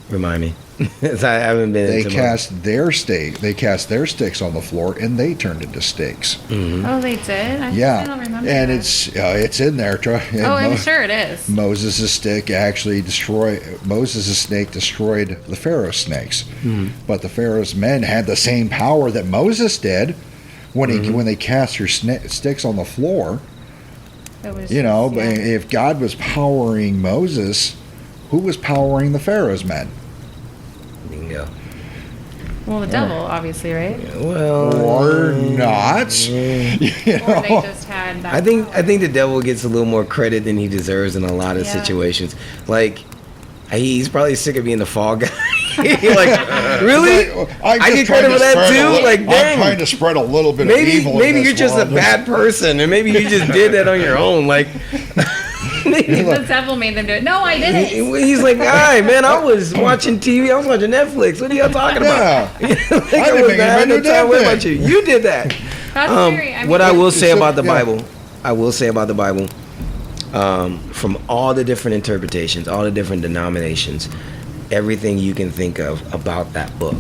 Remind me. I haven't been. They into cast their sticks on the floor, and they turned into stakes. Oh, they did. I don't remember. and that. it's in there. And I'm sure it is. Moses' snake destroyed the Pharaoh's snakes. But the Pharaoh's men had the same power that Moses did when they cast their sticks on the floor. It was But if God was powering Moses, who was powering the Pharaoh's men? Bingo. well, the devil, obviously, right? Well, Or not. Or they just had that. I think the devil gets a little more credit than he deserves in a lot of Yeah. situations. Like, he's probably sick of being the fall guy. Like, really? I get credit for that too. Like, dang. I'm trying to spread a little bit of evil. Maybe in you're this just a world. bad person, and maybe you just did that on your own. Like, The devil made them do it. No, I didn't. he's like, "Hi, man, I was watching TV. I was watching Netflix. What are y'all talking about?" Yeah. Like, I didn't was think not anybody having knew time. What that about thing. you? You did that. That's scary. I mean, What I will say So- about the yeah. Bible, from all the different interpretations, all the different denominations, everything you can think of about that book.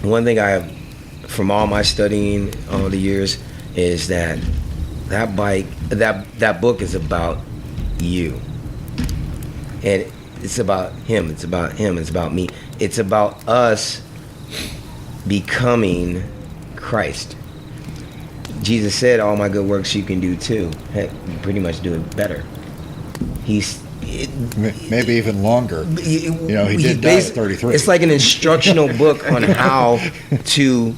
One thing I have, from all my studying all the years, is that that book is about you, and it's about him. It's about him. It's about me. It's about us becoming Christ. Jesus said, "All my good works you can do too." Heck, you pretty much do it better. Maybe even longer. He did die at 33. It's like an instructional book on how to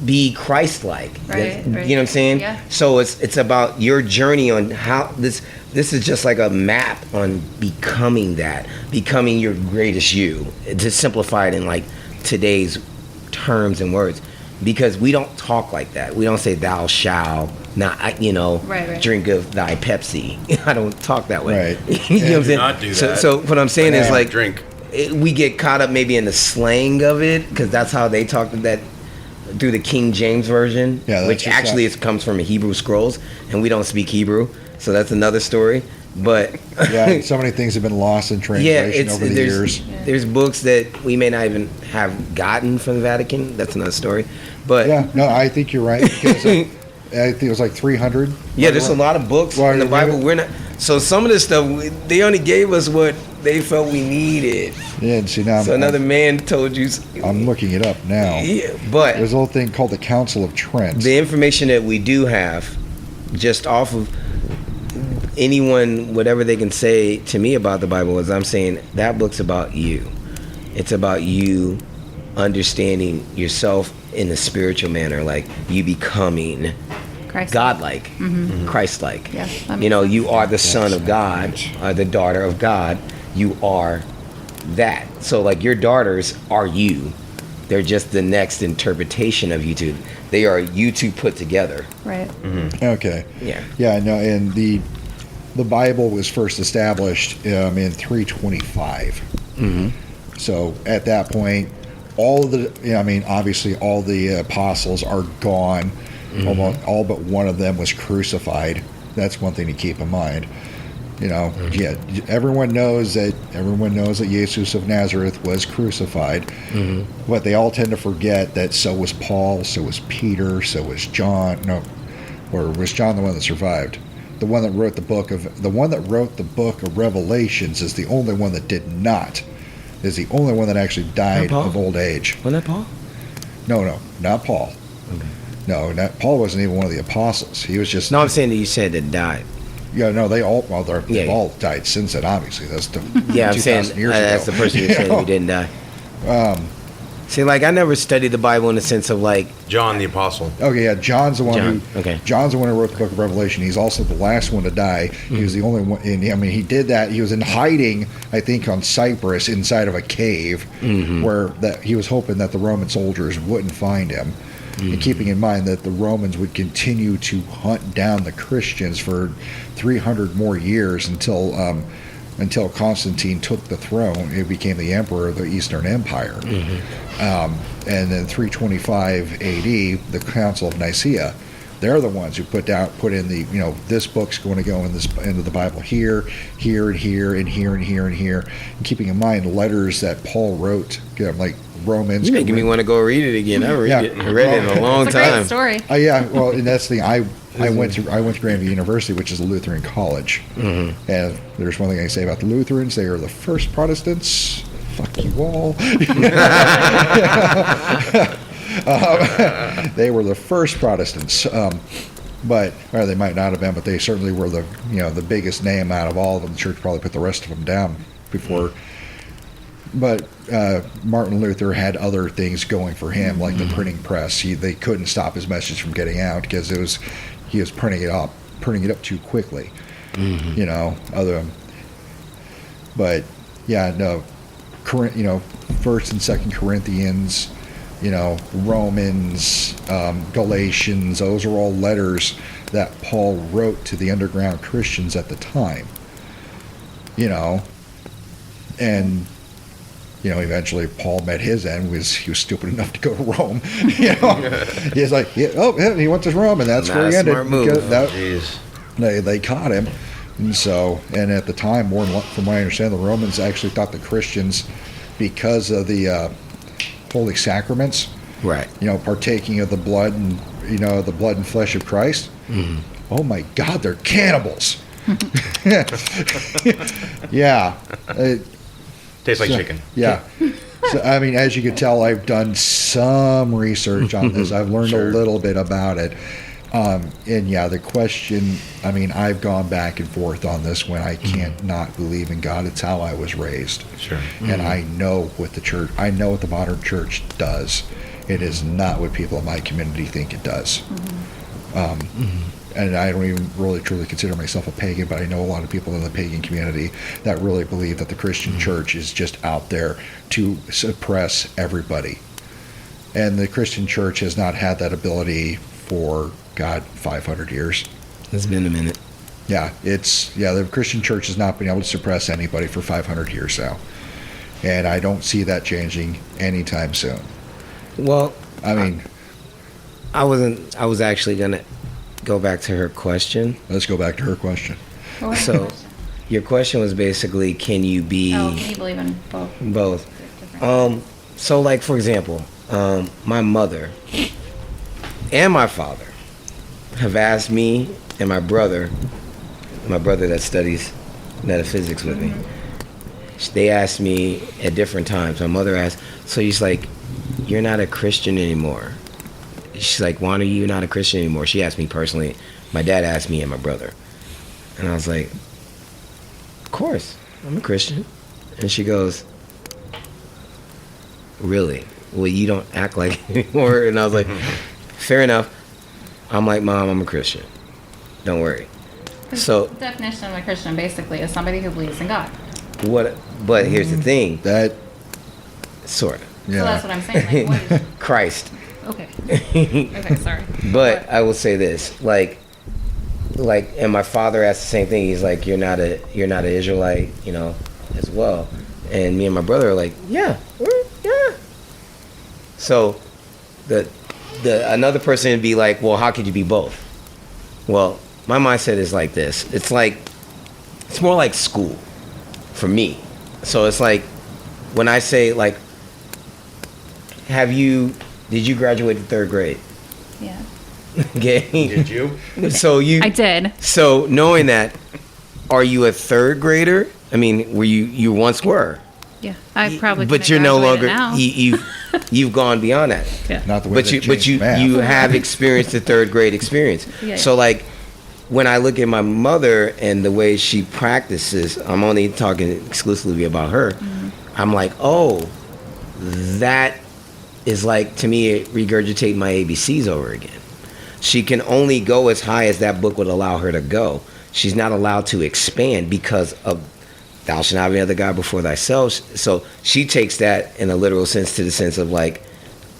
be Christ-like. Right. You know what I'm saying? Yeah. So it's about your journey on how this is just like a map on becoming your greatest you. To simplify it in like today's terms and words, because we don't talk like that. We don't say "thou shalt not," Right. drink of thy Pepsi. I don't talk that way. Right. You know what I'm saying? not do that. So what I'm saying is Yeah. like Drink. we get caught up maybe in the slang of it, because that's how they talk that through the King James version, Yeah, that's which just actually it comes from a Hebrew scrolls, and we don't speak Hebrew, so that's another story. But Yeah, so many things have been lost in translation over the years. there's books that we may not even have gotten from the Vatican. That's another story. But Yeah, no, I think you're right. Because I think it was like 300. yeah, there's a lot of books Well, in the Bible. We're not. So some of this stuff, they only gave us what they felt we needed. Yeah, and see now So another man told you. I'm looking it up now. Yeah, but There's a little thing called the Council of Trent. the information that we do have, just off of anyone, whatever they can say to me about the Bible, is I'm saying that book's about you. It's about you understanding yourself in a spiritual manner, like you becoming Christ. godlike, Christ-like. Yeah, that makes sense. You are the son of God, or the daughter of God. You are that. So like your daughters are you. They're just the next interpretation of you two. They are you two put together. Right. Okay. Yeah. Yeah, no, and the the Bible was first established in 325. So at that point, all of the, obviously all the apostles are gone. Almost all but one of them was crucified. That's one thing to keep in mind. Yeah, everyone knows that Jesus of Nazareth was crucified, but they all tend to forget that so was Paul, so was Peter, so was John. No, or was John the one that survived? The one that wrote the book of Revelations is the only one that did not. Is the only one that actually died of old age. Wasn't that Paul? No, not Paul. Okay. No, Paul wasn't even one of the apostles. He was just. No, I'm saying that you said that died. Yeah, no, they've all died since then. Obviously, that's the Yeah, I'm saying 2,000 years that's ago. the person you're saying who didn't die. See, like I never studied the Bible in the sense of like. John the Apostle. Okay, yeah, John's the one John who wrote the Book of Revelation. He's also the last one to die. He was the only one. And, he did that. He was in hiding, I think, on Cyprus inside of a cave, where that he was hoping that the Roman soldiers wouldn't find him. And keeping in mind that the Romans would continue to hunt down the Christians for 300 more years until Constantine took the throne. He became the emperor of the Eastern Empire. And then 325 AD, the Council of Nicaea, they're the ones who put in the, this book's going to go into the Bible here, and here, and here, and here, and here. And keeping in mind letters that Paul wrote, like Romans. You're making me want to go read it again. I read it in a long It's a time. great story. Yeah, well, and that's the thing. I went to Grandview University, which is a Lutheran college, and there's one thing I say about the Lutherans: they are the first Protestants. Fuck you all. They were the first Protestants, or they might not have been, but they certainly were the biggest name out of all of them. The church probably put the rest of them down before. But Martin Luther had other things going for him, like the printing press. They couldn't stop his message from getting out because he was printing it up too quickly. But yeah, no, First and Second Corinthians, Romans, Galatians. Those are all letters that Paul wrote to the underground Christians at the time. And. Eventually Paul met his end. He was stupid enough to go to Rome. He's like, he went to Rome, and that's where he ended. Smart move. They caught him, and at the time, from what I understand, the Romans actually thought the Christians, because of the holy sacraments, Right. Partaking of the blood and the blood and flesh of Christ. Oh my God, they're cannibals. Yeah. Tastes like chicken. Yeah. So, as you can tell, I've done some research on this. I've learned a little bit about it. And yeah, the question, I've gone back and forth on this when I can't not believe in God. It's how I was raised. Sure. And I know what the modern church does. It is not what people in my community think it does. And I don't even really truly consider myself a pagan, but I know a lot of people in the pagan community that really believe that the Christian church is just out there to suppress everybody. And the Christian church has not had that ability for, 500 years. It's been a minute. Yeah, the Christian church has not been able to suppress anybody for 500 years now. And I don't see that changing anytime soon. Well, I was actually going to go back to her question. Let's go back to her question. So, your question was basically, can you be... Oh, can you believe in both? Both. So, like, for example, my mother and my father have asked me and my brother that studies metaphysics with me, they asked me at different times. My mother asked, so she's like, you're not a Christian anymore. She's like, Juan, are you not a Christian anymore? She asked me personally. My dad asked me and my brother. And I was like, of course, I'm a Christian. And she goes, really? Well, you don't act like it anymore. And I was like, fair enough. I'm like, Mom, I'm a Christian. Don't worry. So The definition of a Christian basically is somebody who believes in God. But here's the thing. That, Sort of. yeah. So that's what I'm saying. Like, what is, Christ. okay. Okay, sorry. But I will say this, like like, and my father asked the same thing. He's like, you're not an Israelite, you know, as well. And me and my brother are like, yeah. So the another person would be like, well, how could you be both? Well, my mindset is like this. It's more like school for me. So it's like, when I say, like, did you graduate in 3rd grade? Yeah. Okay. Did you? I did. So knowing that, are you a 3rd grader? I mean, you once were. Yeah. I probably. But you're no longer. Now. You've gone beyond that. Yeah. Not the way But that you changed math. you have experienced the 3rd grade experience. Yeah. So like, when I look at my mother and the way she practices, I'm only talking exclusively about her. Mm-hmm. I'm like, oh, that is like, to me, regurgitate my ABCs over again. She can only go as high as that book would allow her to go. She's not allowed to expand because of thou shalt not have any other God before thyself. So she takes that in a literal sense, to the sense of like,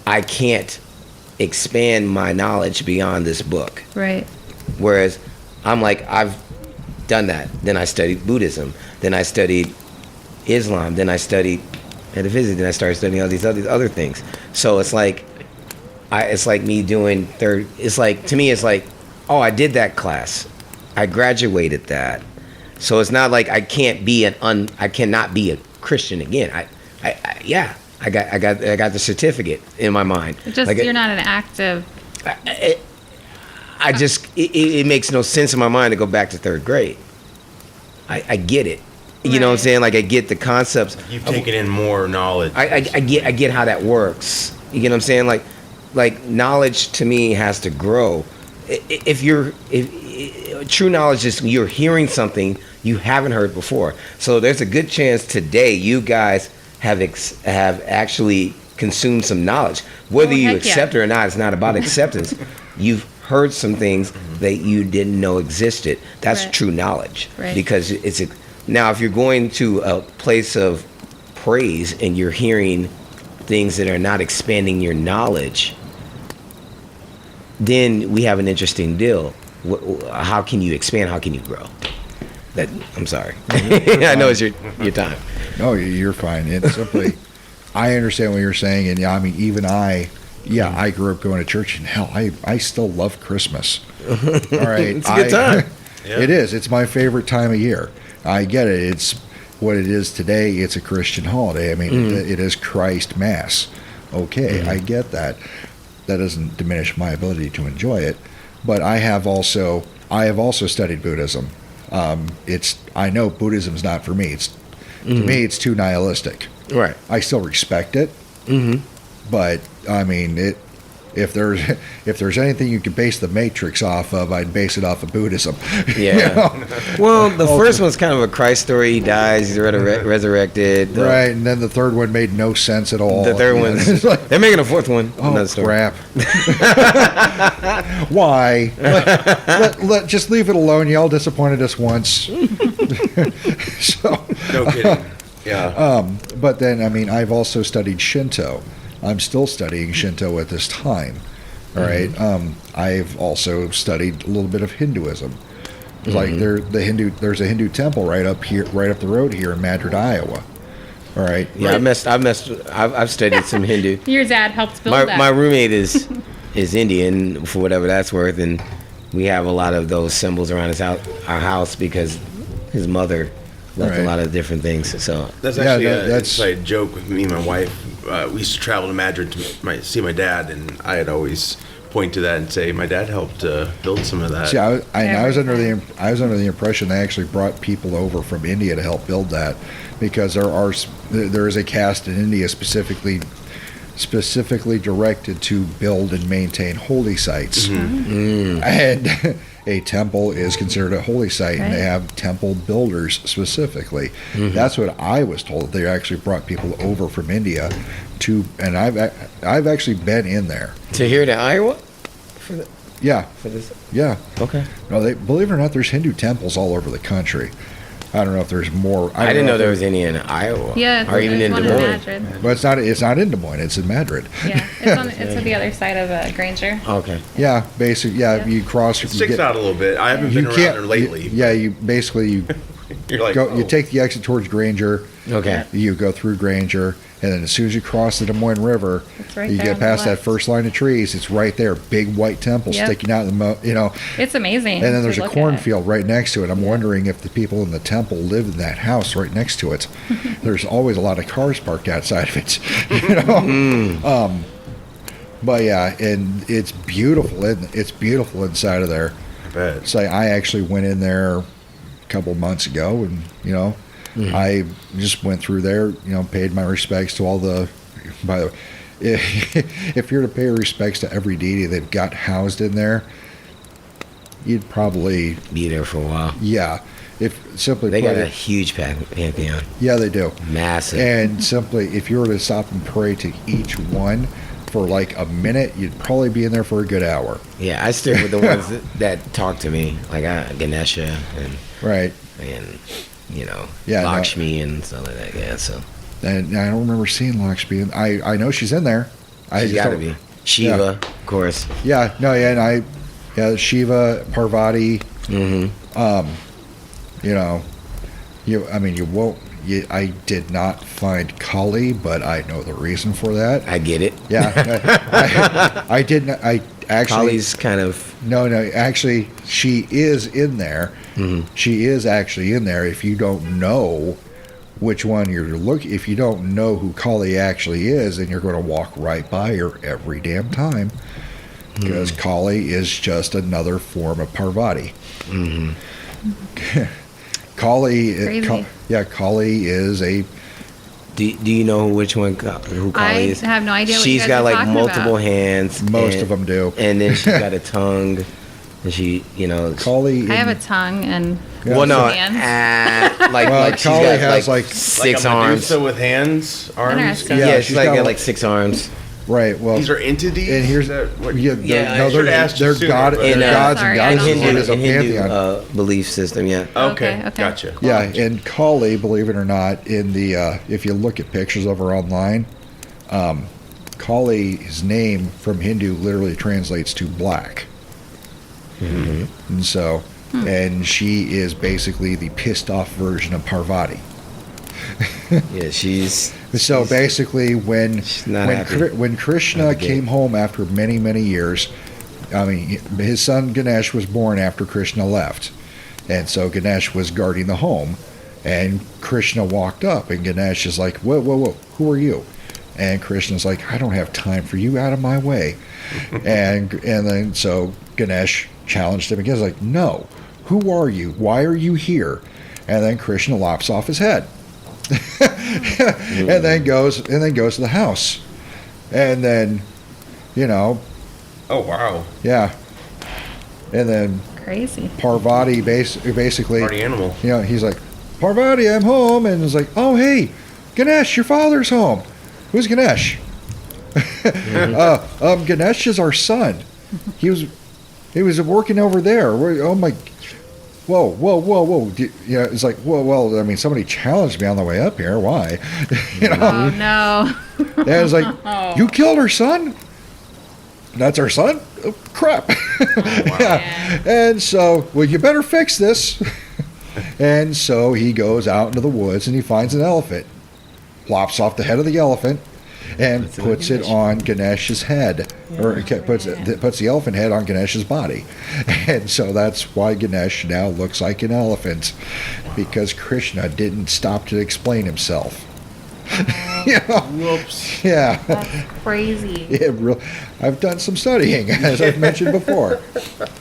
I can't expand my knowledge beyond this book. Right. Whereas I'm like, I've done that. Then I studied Buddhism. Then I studied Islam. Then I studied metaphysics. Then I started studying all these other things. So it's like, it's like me doing third. It's like, to me, it's like, oh, I did that class. I graduated that. So it's not like I can't be I cannot be a Christian again. I got the certificate in my mind. It's just, like, you're not an active. It makes no sense in my mind to go back to 3rd grade. I get it. You know what I'm saying? Like, I get the concepts. You've taken in more knowledge. I get how that works. You get what I'm saying? Like knowledge to me has to grow. If true knowledge is you're hearing something you haven't heard before. So there's a good chance today you guys have actually consumed some knowledge. Whether you accept it or not, it's not about acceptance. You've heard some things that you didn't know existed. That's true knowledge. Right. Because now if you're going to a place of praise and you're hearing things that are not expanding your knowledge, then we have an interesting deal. How can you expand? How can you grow? I'm sorry. I know it's your time. No, you're fine. It's simply, I understand what you're saying, and yeah, I mean, even I grew up going to church, and hell, I still love Christmas. All right, it's a good time. It is. It's my favorite time of year. I get it. It's what it is today. It's a Christian holiday. I mean, it is Christ Mass. Okay, I get that. That doesn't diminish my ability to enjoy it. But I have also studied Buddhism. I know Buddhism's not for me. To me, it's too nihilistic. Right. I still respect it. But I mean, if there's anything you could base the Matrix off of, I'd base it off of Buddhism. Yeah. You know? Well, the first one's kind of a Christ story. He dies. He's resurrected. Right, and then the third one made no sense at all. The third one's like, they're making a fourth one. Oh, another story. crap. Why? Let just leave it alone. Y'all disappointed us once. So, No kidding. Yeah. but then, I mean, I've also studied Shinto. I'm still studying Shinto at this time. All right. I've also studied a little bit of Hinduism. Like there's a Hindu temple right up the road here in Madrid, Iowa. All right. Yeah, I've studied some Hindu. Your dad helped build that. My roommate is Indian, for whatever that's worth, and we have a lot of those symbols around our house because his mother left a lot of different things. So That's actually a inside joke with me and my wife. We used to travel to Madrid to see my dad, and I'd always point to that and say my dad helped build some of that. See, I was under the impression they actually brought people over from India to help build that, because there is a caste in India specifically directed to build and maintain holy sites, and a temple is considered a holy site, and they have temple builders specifically. That's what I was told, that they actually brought people over from India to, and I've actually been in there. to here to Iowa. Yeah, For this. yeah. Okay. No, believe it or not, there's Hindu temples all over the country. I don't know if there's more. I didn't know there was any in Iowa. Yeah, or even in there's Des one Moines. Madrid. But it's not in Des Moines. It's in Madrid. Yeah, it's on the other side of Granger. Okay. Yeah, basically. Yeah, Yeah. you cross. It you sticks get- out a little bit. I haven't been around there lately. Yeah, you basically You're like, go. You oh. take the exit towards Granger. Okay. You go through Granger, and then as soon as you cross the Des Moines River, It's right you there get on the past that left. first line of trees. It's right there, big white temple Yep. sticking out in the It's amazing. and then there's to a look at. cornfield right next to it. I'm wondering if the people in the temple live in that house right next to it. There's always a lot of cars parked outside of it, you know. But yeah, and it's beautiful. It's beautiful inside of there. I bet. So I actually went in there a couple months ago, and I just went through there. Paid my respects to all the. By the way, if you're to pay respects to every deity they've got housed in there, you'd probably Be there for a while. If simply They put got a it, huge pantheon. yeah, they do. Massive. And simply, if you were to stop and pray to each one for like a minute, you'd probably be in there for a good hour. Yeah, I stick with the ones that talk to me, like Ganesha Right. and Yeah, no. Lakshmi and stuff like that. Yeah, so And I don't remember seeing Lakshmi. I know she's in there. I she's just got to don't- be Shiva, of course. Yeah, no, yeah, and Shiva, Parvati. Mm-hmm. You won't. I did not find Kali, but I know the reason for that. I get it. Yeah, I didn't. I actually. Kali's kind of No, actually, she is in there. Mm-hmm. She is actually in there. If you don't know which one you're looking, if you don't know who Kali actually is, then you're going to walk right by her every damn time. Because Kali is just another form of Parvati. Mm-hmm. Crazy. Kali is a. Do you know who Kali I is? have no idea what She's you guys got are like talking multiple about. hands. Most of them do. And then she's got a tongue. And she, Kali. I have a tongue and Yeah, well, no, hands. like she's Kali got has like like 6 like a arms. Medusa with hands, arms. Interesting. Yeah, Yeah, she's she's like got got like- like 6 arms. right. Well, These are entities. and here's that what, yeah, Yeah, no, I should've they're asked you sooner, God, but- they're In, gods sorry, and I In don't goddesses. know. It is a Hindu pantheon. belief system, yeah. Okay, Okay. gotcha. Yeah, and Kali, believe it or not, in the if you look at pictures of her online, Kali's name from Hindu literally translates to black. Mm-hmm. And so, and she is basically the pissed off version of Parvati. Yeah, she's So basically, when she's not happy. when Krishna Out the gate. came home after many years, I mean, his son Ganesh was born after Krishna left, and so Ganesh was guarding the home, and Krishna walked up, and Ganesh is like, "Whoa, who are you?" And Krishna's like, "I don't have time for you, out of my way," and then so Ganesh challenged him again. He's like, "No, who are you? Why are you here?" And then Krishna lops off his head. and then goes to the house, and then Oh wow, yeah, and then Crazy. Parvati basically party animal. he's like, "Parvati, I'm home," and it's like, "Oh hey, Ganesh, your father's home." Who's Ganesh? Ganesh is our son. He was working over there. Oh my. Whoa. It's like, well, I mean, somebody challenged me on the way up here. Why? Oh no. And it's like, you killed her son? That's our son? Oh, crap. Yeah. And so, well, you better fix this. And so he goes out into the woods and he finds an elephant, plops off the head of the elephant, and puts it on Ganesh's head, puts the elephant head on Ganesh's body. And so that's why Ganesh now looks like an elephant, because Krishna didn't stop to explain himself. Whoops. Yeah. That's crazy. I've done some studying, as I've mentioned before.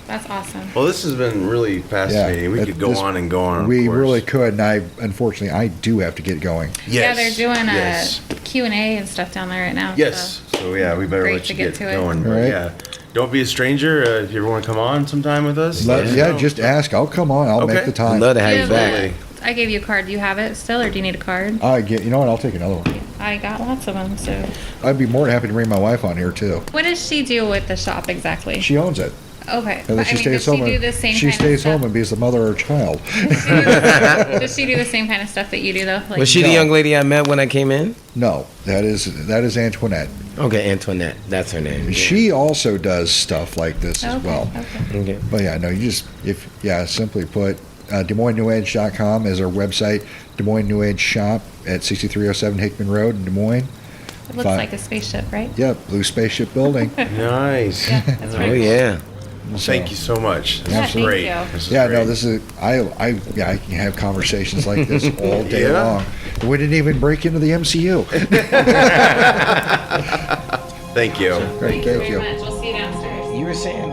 That's awesome. Well, this has been really fascinating. We could go on and go on. We of course. really could, and unfortunately, I do have to get going. Yes. Yeah, they're doing yes. a Q&A and stuff down there right now. Yes. So yeah, we better Great let to you get get to it. going. But All right. yeah, don't be a stranger. If you ever want to come on sometime with us, let us know. Just ask. I'll come on. I'll Okay. make the I'd time. love to have Do you you back. have I gave you a card. Do you have it still, or do you need a card? You know what? I'll take another one. I got lots of them. So, I'd be more than happy to bring my wife on here too. what does she do with the shop exactly? She owns it. Okay. And then But, she I mean, stays does home. she do the same She kind stays of home stuff? and be the mother of her child. Does she do the same kind of stuff that you do though? Like, Was she the No. young lady I met when I came in? No, that is Antoinette. Okay, Antoinette. That's her name. She also does stuff like this as Okay, well. okay. Okay. But yeah, no, you just simply put DesMoinesNewAge.com is our website. Des Moines New Age Shop at 6307 Hickman Road in Des Moines. It looks like a spaceship, right? Yep, Blue Spaceship Building. Nice. Yeah, that's Oh right. yeah. Thank you so much. This Yeah, is thank great. you. This is Yeah, great. no, this is I can have conversations like this all day Yeah. long. We didn't even break into the MCU. Thank you. Great, thank Very you. much. We'll see you downstairs. You were saying